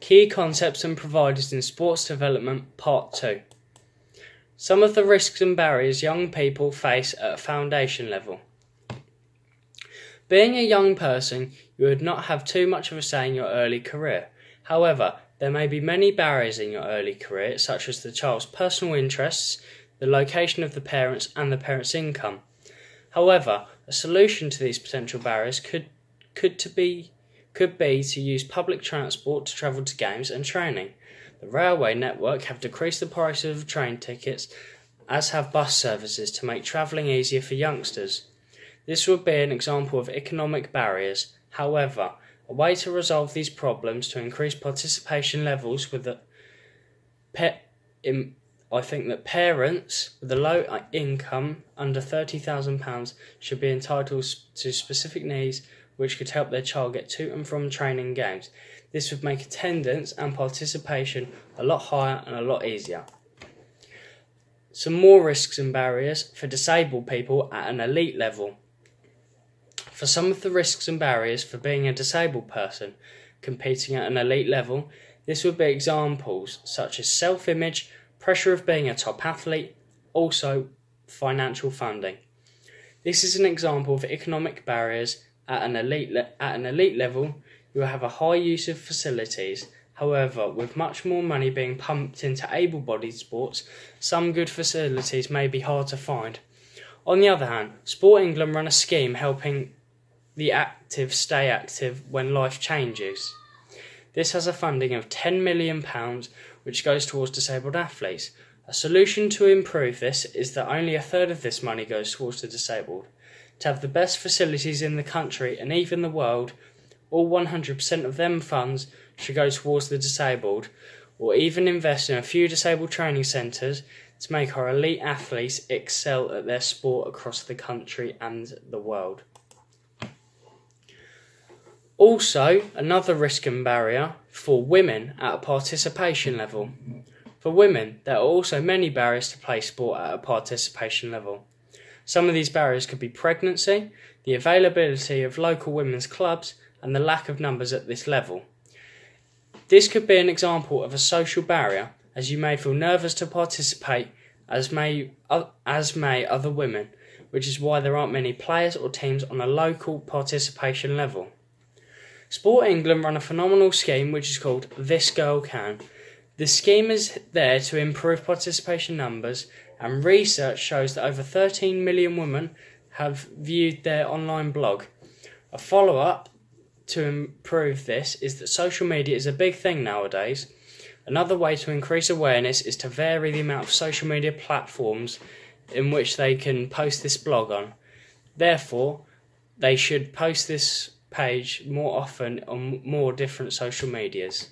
Key Concepts and Providers in Sports Development, Part 2. Some of the risks and barriers young people face at a foundation level. Being a young person, you would not have too much of a say in your early career. However, there may be many barriers in your early career, such as the child's personal interests, the location of the parents, and the parents' income. However, a solution to these potential barriers could be to use public transport to travel to games and training. The railway network have decreased the price of train tickets, as have bus services, to make travelling easier for youngsters. This would be an example of economic barriers. However, a way to resolve these problems to increase participation levels I think that parents with a low income under £30,000 should be entitled to specific needs which could help their child get to and from training games. This would make attendance and participation a lot higher and a lot easier. Some more risks and barriers for disabled people at an elite level. For some of the risks and barriers for being a disabled person competing at an elite level, this would be examples such as self-image, pressure of being a top athlete, also financial funding. This is an example of economic barriers. At an elite level, you will have a high use of facilities. However, with much more money being pumped into able-bodied sports, some good facilities may be hard to find. On the other hand, Sport England run a scheme helping the active stay active when life changes. This has a funding of £10 million, which goes towards disabled athletes. A solution to improve this is that only a third of this money goes towards the disabled. To have the best facilities in the country and even the world, all 100% of them funds should go towards the disabled, or even invest in a few disabled training centres to make our elite athletes excel at their sport across the country and the world. Also, another risk and barrier for women at a participation level. For women, there are also many barriers to play sport at a participation level. Some of these barriers could be pregnancy, the availability of local women's clubs, and the lack of numbers at this level. This could be an example of a social barrier, as you may feel nervous to participate, as may other women, which is why there aren't many players or teams on a local participation level. Sport England run a phenomenal scheme which is called This Girl Can. The scheme is there to improve participation numbers, and research shows that over 13 million women have viewed their online blog. A follow-up to improve this is that social media is a big thing nowadays. Another way to increase awareness is to vary the amount of social media platforms in which they can post this blog on. Therefore, they should post this page more often on more different social medias.